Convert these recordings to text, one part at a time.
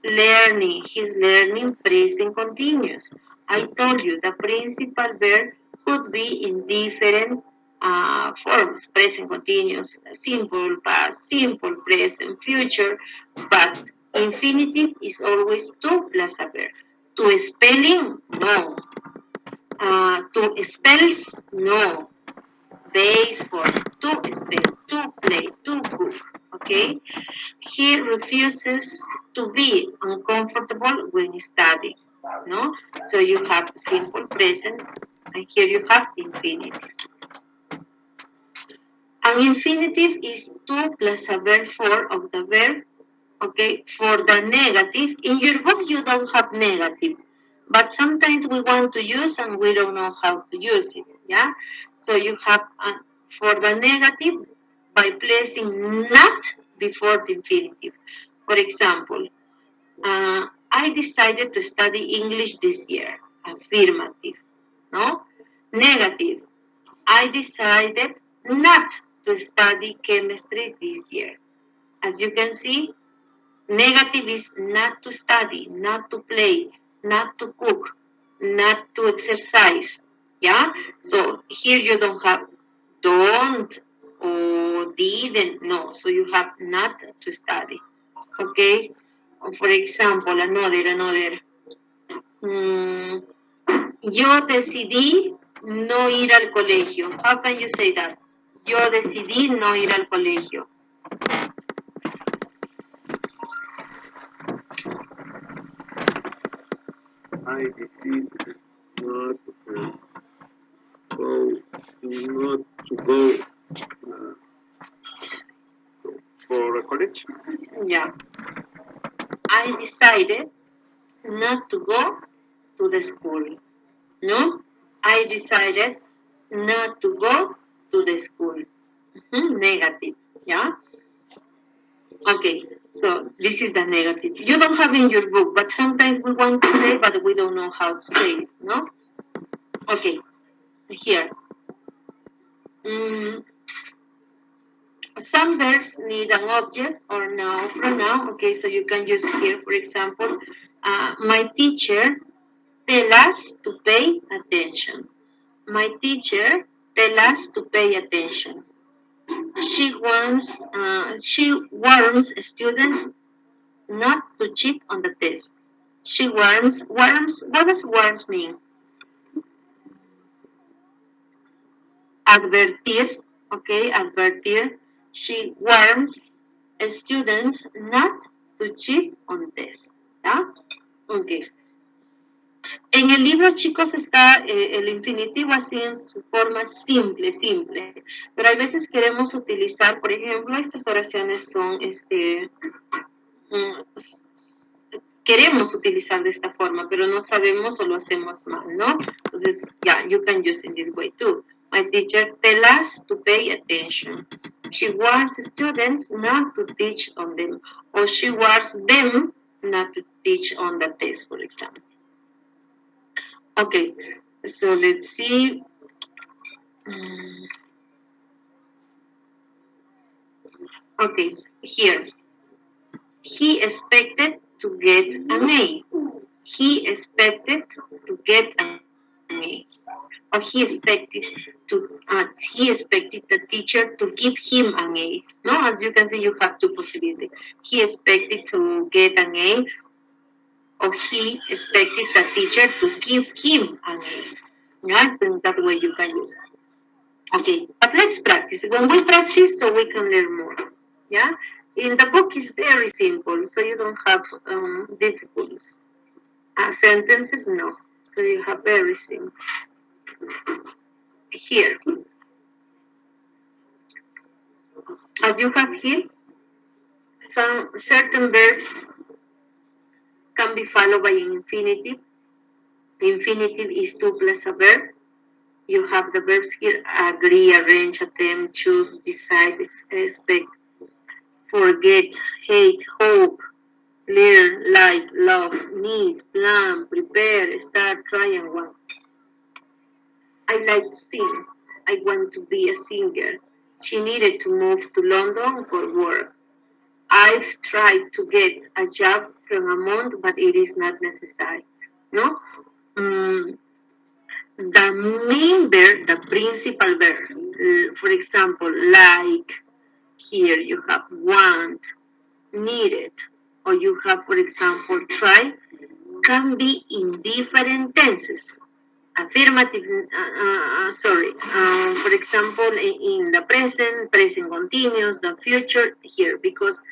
Learning. He's learning present continuous. I told you the principal verb could be in different forms. Present continuous, simple past, simple present, future. But infinitive is always to plus a verb. To spelling, no. To spells, no. Base for to spell, to play, to cook. Okay? He refuses to be uncomfortable when studying. No? So you have simple present, and here you have infinitive. An infinitive is to plus a verb for of the verb. Okay, for the negative, in your book you don't have negative, but sometimes we want to use and we don't know how to use it. Yeah, so you have for the negative by placing not before the infinitive. For example, I decided to study English this year. Affirmative. No? Negative. I decided not to study chemistry this year. As you can see, negative is not to study, not to play, not to cook, not to exercise. Yeah? So here you don't have don't or didn't. No. So you have not to study. Okay? For example, another. Yo decidí no ir al colegio. How can you say that? Yo decidí no ir al colegio. I decided not to go for a college. Yeah. I decided not to go to the school. No? I decided not to go to the school. Negative. Yeah? Okay, so this is the negative. You don't have in your book, but sometimes we want to say, but we don't know how to say it, no? Okay, here. Some verbs need an object or noun pronoun. Okay, so you can use here, for example, my teacher tell us to pay attention. My teacher tell us to pay attention. She warns students not to cheat on the test. She warns, what does warns mean? Advertir, okay, advertir. She warns students not to cheat on test. ¿Ya? Ok. En el libro, chicos, está el infinitivo así en su forma simple. Pero hay veces queremos utilizar, por ejemplo, estas oraciones son, queremos utilizar de esta forma, pero no sabemos o lo hacemos mal, ¿no? Entonces, you can use in this way too. My teacher tell us to pay attention. She warns students not to teach on them, or she warns them not to teach on the test, for example. Okay, so let's see. Okay, here. He expected to get an A. He expected to get an A. Or he expected the teacher to give him an A. No, as you can see, you have two possibilities. He expected to get an A, or he expected the teacher to give him an A. Yeah, so in that way you can use it. Okay, but let's practice. When we practice, so we can learn more. Yeah, in the book is very simple, so you don't have difficulties. Sentences, no. So you have very simple. Here, as you have here, some certain verbs can be followed by an infinitive. The infinitive is to plus a verb. You have the verbs here: agree, arrange, attempt, choose, decide, expect, forget, hate, hope, learn, like, love, need, plan, prepare, start, try, and want. I like to sing. I want to be a singer. She needed to move to London for work. I've tried to get a job from a month, but it is not necessary. No? Mm, the main verb, the principal verb, for example, like here you have want, needed, or you have, for example, try, can be in different tenses. Affirmative, for example, in the present, present continuous, the future, here, because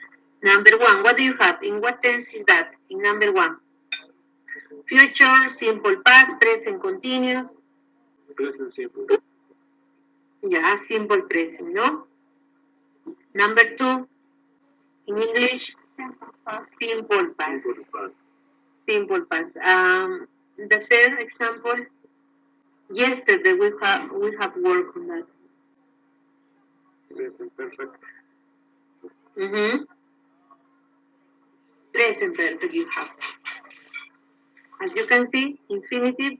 number one, what do you have? In what tense is that? In number one, future, simple past, present continuous. Present simple. Yeah, simple present, no? Number two, in English, simple past. Simple past. Simple past. The third example, yesterday we have worked on that. Present perfect. Mm-hmm. Present perfect you have. As you can see, infinitive,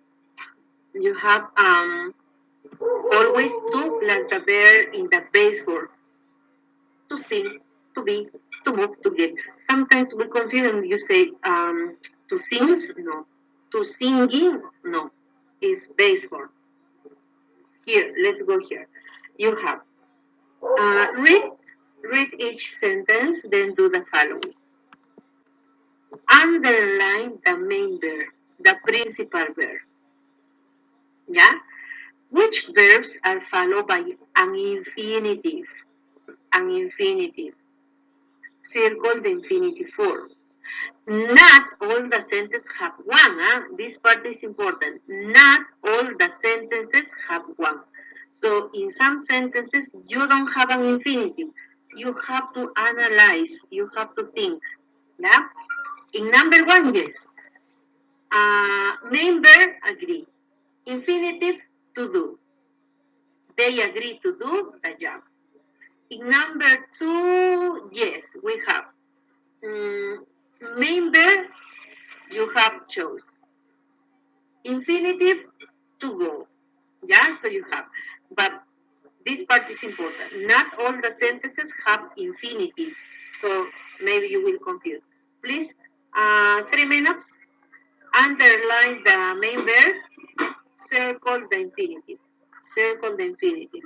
you have always to plus the verb in the base form. To sing, to be, to move, to get. Sometimes we confuse and you say to sings, no. To singing, no. Is base form. Here, let's go here. You have read each sentence, then do the following. Underline the main verb, the principal verb. Yeah? Which verbs are followed by an infinitive? An infinitive. Circle the infinitive forms. Not all the sentences have one. This part is important. Not all the sentences have one. So in some sentences, you don't have an infinitive. You have to analyze. You have to think. Yeah? In number one, yes. Main verb, agree. Infinitive, to do. They agree to do the job. In number two, yes, we have. Main verb, you have chose. Infinitive, to go. Yeah, so you have. But this part is important. Not all the sentences have infinitive. So maybe you will confuse. Please, 3 minutes. Underline the main verb. Circle the infinitive. Circle the infinitive.